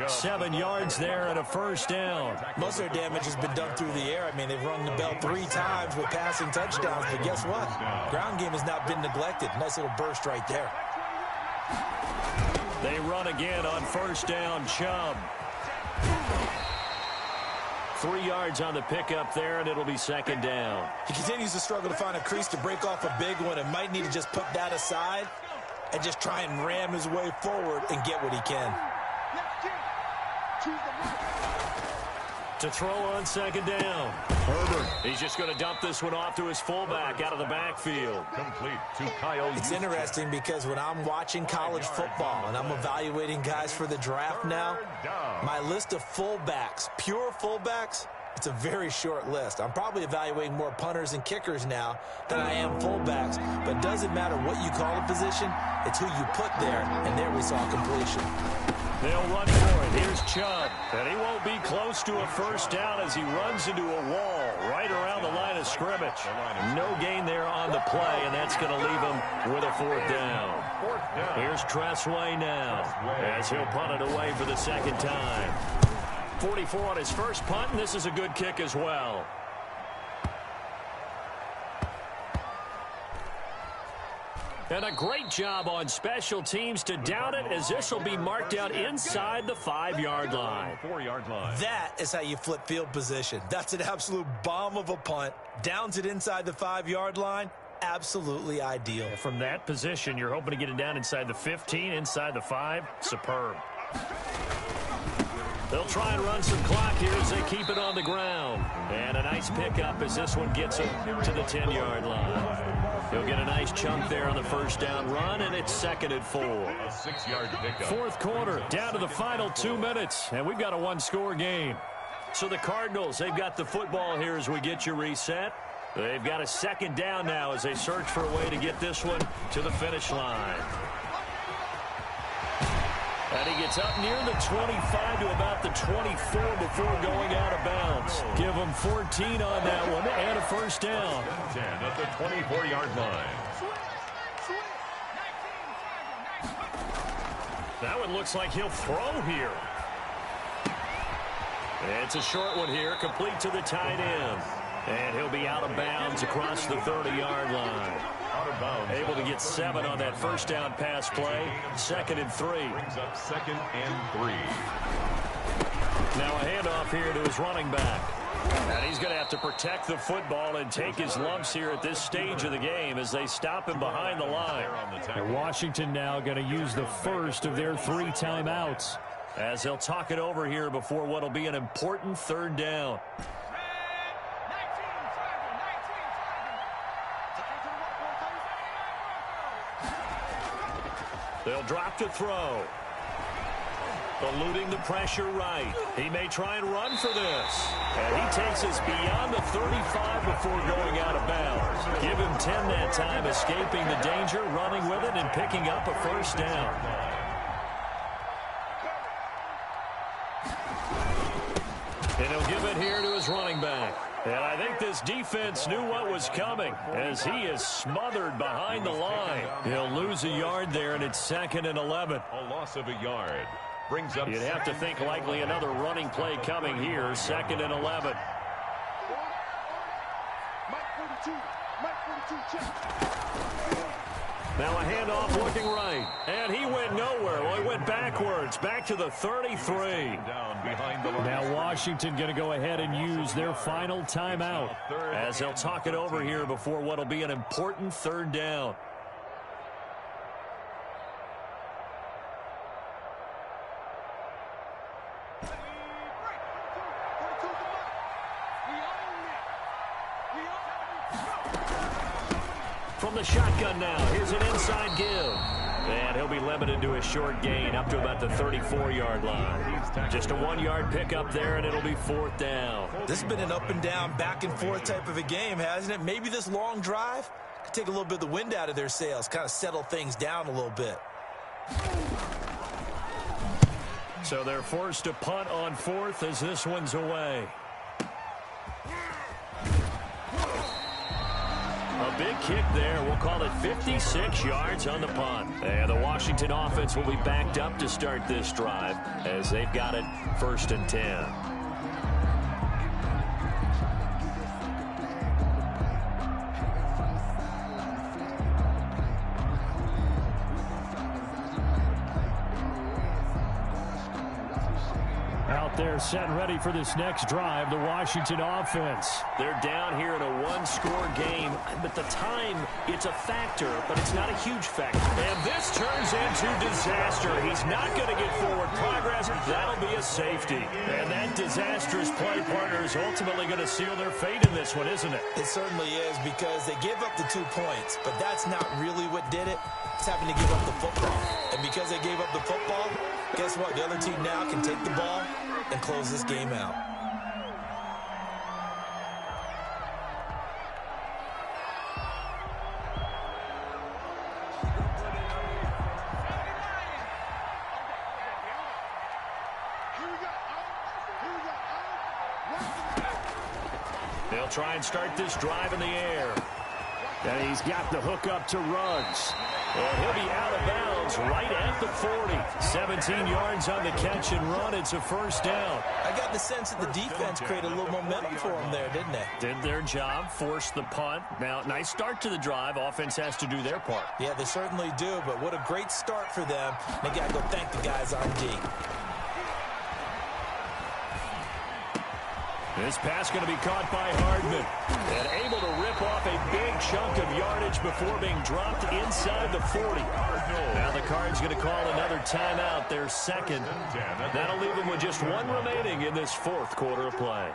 7 yards there and a 1st down. Most of their damage has been done through the air. I mean, they've rung the bell 3 times with passing touchdowns, but guess what? Ground game has not been neglected. Nice little burst right there. They run again on 1st down, Chubb. 3 yards on the pickup there, and it'll be 2nd down. He continues to struggle to find a crease to break off a big one and might need to just put that aside and just try and ram his way forward and get what he can. To throw on 2nd down. Herbert. He's just going to dump this one off to his fullback out of the backfield. Complete to Kyle. It's interesting because when I'm watching college football and I'm evaluating guys for the draft now, my list of fullbacks, pure fullbacks, it's a very short list. I'm probably evaluating more punters and kickers now than I am fullbacks. But it doesn't matter what you call a position, it's who you put there. And there we saw completion. They'll run for it. Here's Chubb. And he won't be close to a 1st down as he runs into a wall right around the line of scrimmage. No gain there on the play, and that's going to leave him with a 4th down. Here's Tressway now as he'll punt it away for the 2nd time. 44 on his first punt, and this is a good kick as well. And a great job on special teams to down it, as this will be marked out inside the 5-yard line. 4-yard line. That is how you flip field position. That's an absolute bomb of a punt. Downs it inside the 5-yard line. Absolutely ideal. From that position, you're hoping to get it down inside the 15, inside the 5. Superb. They'll try and run some clock here as they keep it on the ground. And a nice pickup as this one gets him to the 10-yard line. He'll get a nice chunk there on the 1st down run, and it's 2nd and 4. A 6-yard pickup. 4th quarter, down to the final 2 minutes, and we've got a 1-score game. So the Cardinals, they've got the football here as we get you reset. They've got a second down now as they search for a way to get this one to the finish line. And he gets up near the 25 to about the 24 before going out of bounds. Give him 14 on that one and a first down. 10 at the 24-yard line. That one looks like he'll throw here. It's a short one here, complete to the tight end. And he'll be out of bounds across the 30-yard line. Out of bounds. Able to get 7 on that first down pass play. 2nd and 3. Brings up 2nd and 3. Now a handoff here to his running back. And he's going to have to protect the football and take his lumps here at this stage of the game as they stop him behind the line. And Washington now going to use the first of their 3 timeouts as they'll talk it over here before what will be an important 3rd down. They'll drop to throw. Eluding the pressure right. He may try and run for this. And he takes us beyond the 35 before going out of bounds. Give him 10 that time, escaping the danger, running with it, and picking up a first down. And he'll give it here to his running back. And I think this defense knew what was coming as he is smothered behind the line. He'll lose a yard there, and it's 2nd and 11. A loss of a yard. Brings up. You'd have to think likely another running play coming here, 2nd and 11. Now a handoff looking right. And he went nowhere. Well, he went backwards, back to the 33. Down behind the line. Now Washington going to go ahead and use their final timeout as they'll talk it over here before what will be an important 3rd down. From the shotgun now, here's an inside give. And he'll be limited to a short gain up to about the 34-yard line. Just a 1-yard pickup there, and it'll be 4th down. This has been an up-and-down, back-and-forth type of a game, hasn't it? Maybe this long drive could take a little bit of the wind out of their sails, kind of settle things down a little bit. So they're forced to punt on 4th as this one's away. A big kick there. We'll call it 56 yards on the punt. And the Washington offense will be backed up to start this drive as they've got it 1st and 10. Out there set and ready for this next drive, the Washington offense. They're down here in a 1-score game, but the time, it's a factor, but it's not a huge factor. And this turns into disaster. He's not going to get forward progress. That'll be a safety. And that disastrous play partner is ultimately going to seal their fate in this one, isn't it? It certainly is, because they gave up the 2 points, but that's not really what did it. It's having to give up the football. And because they gave up the football, guess what? The other team now can take the ball and close this game out. They'll try and start this drive in the air. And he's got the hook up to Ruggs. And he'll be out of bounds right at the 40. 17 yards on the catch and run. It's a first down. I got the sense that the defense created a little momentum for them there, didn't they? Did their job, forced the punt. Now, nice start to the drive. Offense has to do their part. Yeah, they certainly do, but what a great start for them. They got to go thank the guys on D. This pass going to be caught by Hardman. And able to rip off a big chunk of yardage before being dropped inside the 40. Now the Cards going to call another timeout, their 2nd. That'll leave them with just 1 remaining in this 4th quarter of play.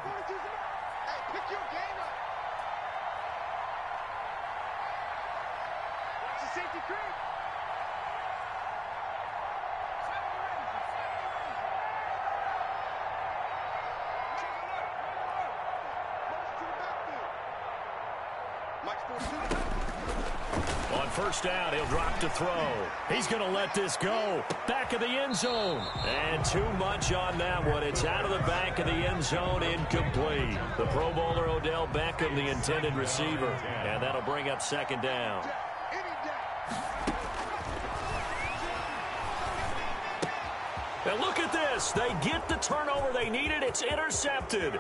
On first down, he'll drop to throw. He's going to let this go. Back of the end zone. And too much on that one. It's out of the back of the end zone, incomplete. The Pro Bowler Odell Beckham, the intended receiver. And that'll bring up second down. And look at this. They get the turnover they needed. It's intercepted.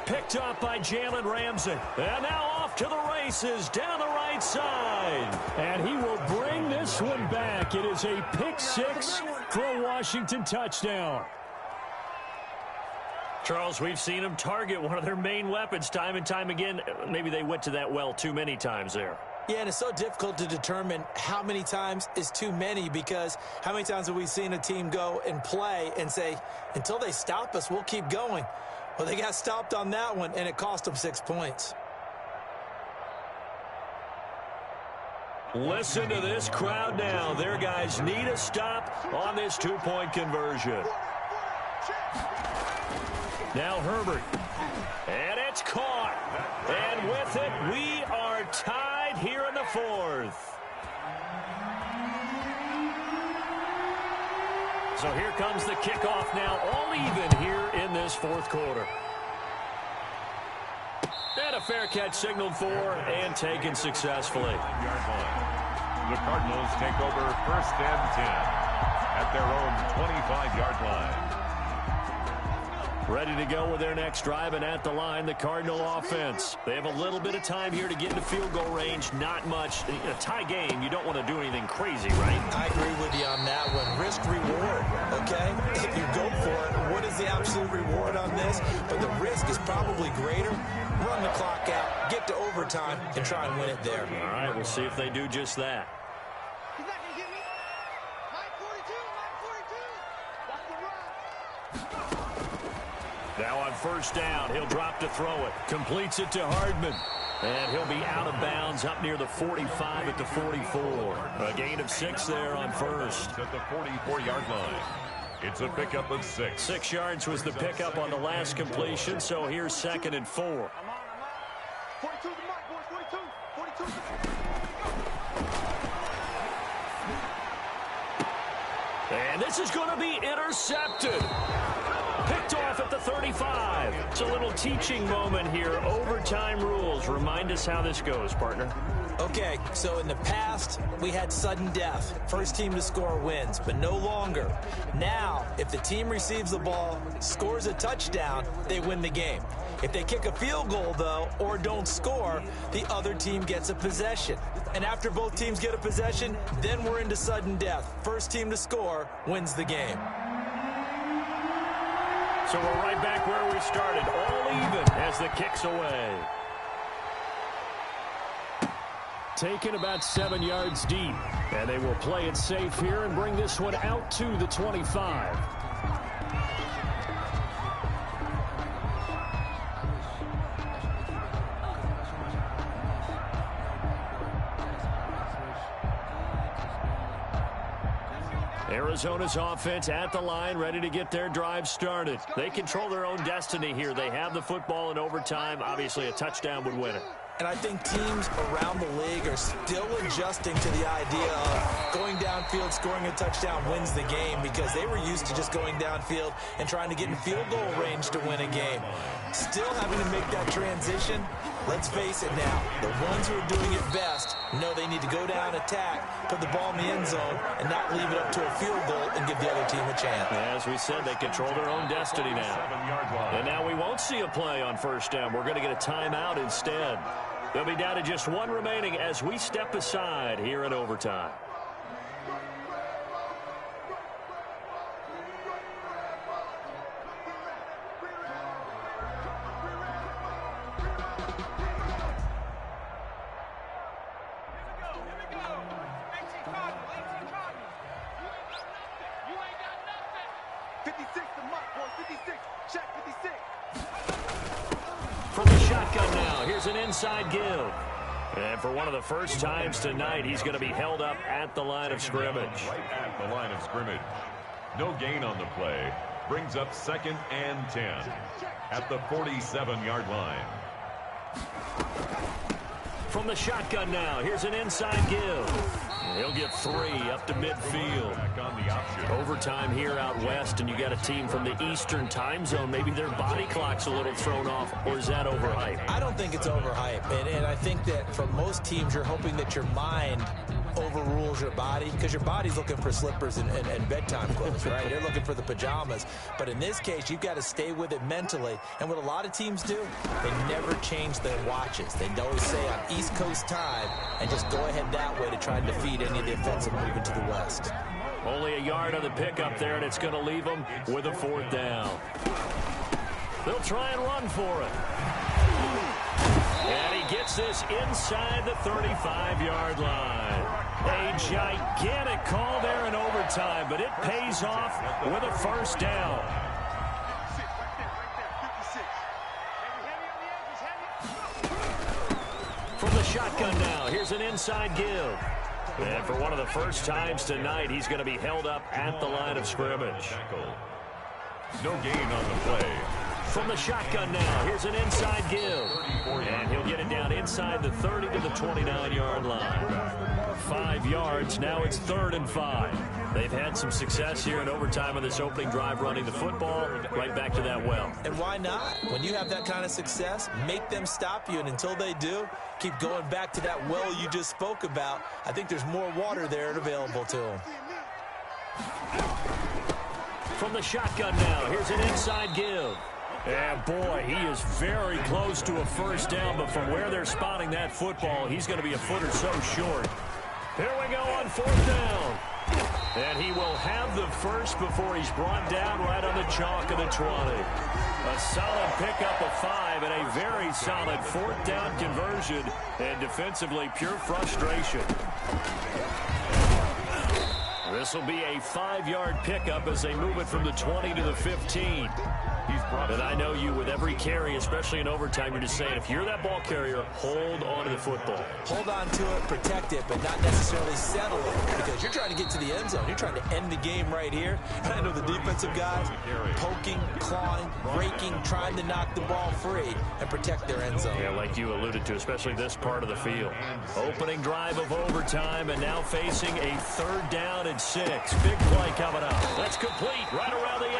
Picked up by Jalen Ramsey. And now off to the races down the right side. And he will bring this one back. It is a pick six for a Washington touchdown. Charles, we've seen them target one of their main weapons time and time again. Maybe they went to that well too many times there. Yeah, and it's so difficult to determine how many times is too many, because how many times have we seen a team go and play and say, until they stop us, we'll keep going. Well, they got stopped on that one, and it cost them 6 points. Listen to this crowd now. Their guys need a stop on this two-point conversion. Now Herbert. And it's caught. And with it, we are tied here in the fourth. So here comes the kickoff now, all even here in this fourth quarter. And a fair catch signaled for and taken successfully. The Cardinals take over first and 10 at their own 25-yard line. Ready to go with their next drive, and at the line, the Cardinal offense. They have a little bit of time here to get into field goal range. Not much. In a tie game, you don't want to do anything crazy, right? I agree with you on that one. Risk reward, okay? If you go for it, what is the absolute reward on this? But the risk is probably greater. Run the clock out, get to overtime, and try and win it there. All right, we'll see if they do just that. He's not going to get me. Line 42, line 42. That's the run. Now on first down, he'll drop to throw it. Completes it to Hardman. And he'll be out of bounds up near the 45 at the 44. A gain of 6 there on first. At the 44-yard line. It's a pickup of 6. 6 yards was the pickup on the last completion, so here's 2nd and 4. I'm on. 42 the mark, boys. 42. 42. And this is going to be intercepted. Picked off at the 35. It's a little teaching moment here. Overtime rules. Remind us how this goes, partner. Okay, so in the past, we had sudden death. First team to score wins, but no longer. Now, if the team receives the ball, scores a touchdown, they win the game. If they kick a field goal, though, or don't score, the other team gets a possession. And after both teams get a possession, then we're into sudden death. First team to score wins the game. So we're right back where we started, all even as the kick's away. Taken about 7 yards deep, and they will play it safe here and bring this one out to the 25. Arizona's offense at the line, ready to get their drive started. They control their own destiny here. They have the football in overtime. Obviously, a touchdown would win it. And I think teams around the league are still adjusting to the idea of going downfield, scoring a touchdown wins the game, because they were used to just going downfield and trying to get in field goal range to win a game. Still having to make that transition. Let's face it now, the ones who are doing it best know they need to go down, attack, put the ball in the end zone, and not leave it up to a field goal and give the other team a chance. As we said, they control their own destiny now. And now we won't see a play on first down. We're going to get a timeout instead. They'll be down to just 1 remaining as we step aside here in overtime. From the shotgun now, here's an inside give. And for one of the first times tonight, he's going to be held up at the line of scrimmage. Right at the line of scrimmage. No gain on the play. Brings up 2nd and 10 at the 47-yard line. From the shotgun now, here's an inside give. He'll get 3 up to midfield. Overtime here out west, and you got a team from the Eastern time zone. Maybe their body clock's a little thrown off, or is that overhyped? I don't think it's overhyped, and I think that for most teams, you're hoping that your mind overrules your body, because your body's looking for slippers and bedtime clothes, right? You're looking for the pajamas. But in this case, you've got to stay with it mentally. And what a lot of teams do, they never change their watches. They always say on East Coast time and just go ahead that way to try and defeat any of the offensive movement to the west. Only a yard on the pickup there, and it's going to leave them with a 4th down. They'll try and run for it. And he gets this inside the 35-yard line. A gigantic call there in overtime, but it pays off with a 1st down. From the shotgun now, here's an inside give. And for one of the first times tonight, he's going to be held up at the line of scrimmage. No gain on the play. From the shotgun now, here's an inside give. And he'll get it down inside the 30 to the 29-yard line. 5 yards, now it's 3rd and 5. They've had some success here in overtime on this opening drive running the football. Right back to that well. And why not? When you have that kind of success, make them stop you. And until they do, keep going back to that well you just spoke about. I think there's more water there available to them. From the shotgun now, here's an inside give. And boy, he is very close to a 1st down, but from where they're spotting that football, he's going to be a foot or so short. Here we go on 4th down. And he will have the first before he's brought down right on the chalk of the 20. A solid pickup of 5 and a very solid 4th down conversion, and defensively pure frustration. This will be a 5-yard pickup as they move it from the 20 to the 15. And I know you, with every carry, especially in overtime, you're just saying, if you're that ball carrier, hold on to the football. Hold on to it, protect it, but not necessarily settle it, because you're trying to get to the end zone. You're trying to end the game right here. I know the defensive guys poking, clawing, raking, trying to knock the ball free and protect their end zone. Yeah, like you alluded to, especially this part of the field. Opening drive of overtime, and now facing a 3rd down and 6. Big play coming up. That's complete right around the 8.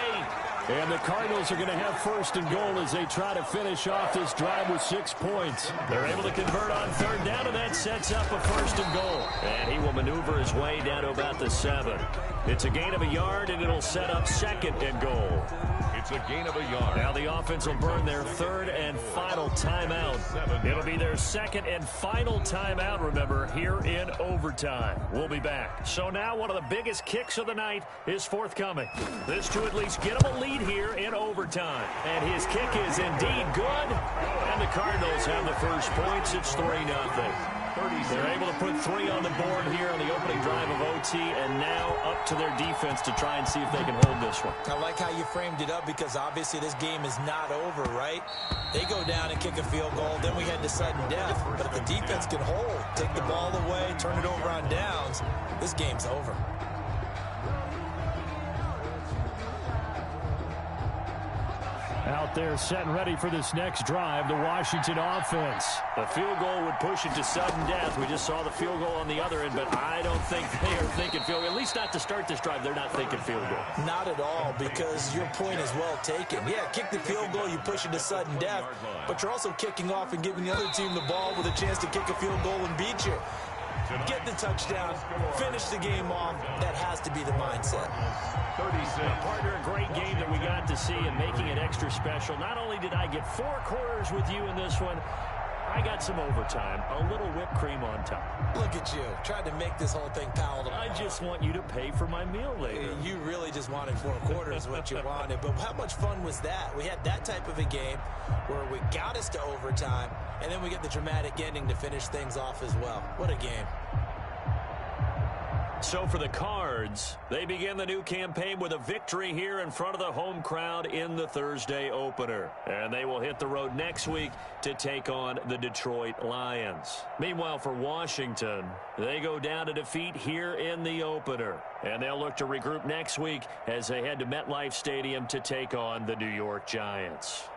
And the Cardinals are going to have 1st and goal as they try to finish off this drive with 6 points. They're able to convert on 3rd down, and that sets up a 1st and goal. And he will maneuver his way down to about the 7. It's a gain of a yard, and it'll set up 2nd and goal. It's a gain of a yard. Now the offense will burn their 3rd and final timeout. It'll be their 2nd and final timeout, remember, here in overtime. We'll be back. So now one of the biggest kicks of the night is forthcoming. This to at least get him a lead here in overtime. And his kick is indeed good. And the Cardinals have the first points. It's 3-0. They're able to put 3 on the board here on the opening drive of OT, and now up to their defense to try and see if they can hold this one. I like how you framed it up, because obviously this game is not over, right? They go down and kick a field goal, then we head to sudden death. But if the defense can hold, take the ball away, turn it over on downs, this game's over. Out there set and ready for this next drive, the Washington offense. The field goal would push it to sudden death. We just saw the field goal on the other end, but I don't think they are thinking field goal. At least not to start this drive. They're not thinking field goal. Not at all, because your point is well taken. Yeah, kick the field goal, you push it to sudden death, but you're also kicking off and giving the other team the ball with a chance to kick a field goal and beat you. Get the touchdown, finish the game off. That has to be the mindset. 36. Partner, a great game that we got to see, and making it extra special. Not only did I get 4 quarters with you in this one, I got some overtime, a little whipped cream on top. Look at you, trying to make this whole thing palatable. I just want you to pay for my meal later. You really just wanted 4 quarters, what you wanted. But how much fun was that? We had that type of a game where we got us to overtime, and then we get the dramatic ending to finish things off as well. What a game. So for the Cards, they begin the new campaign with a victory here in front of the home crowd in the Thursday opener. And they will hit the road next week to take on the Detroit Lions. Meanwhile, for Washington, they go down to defeat here in the opener. And they'll look to regroup next week as they head to MetLife Stadium to take on the New York Giants.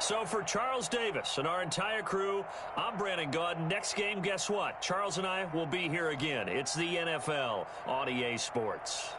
So for Charles Davis and our entire crew, I'm Brandon Gaudin. Next game, guess what? Charles and I will be here again. It's the NFL on EA Sports.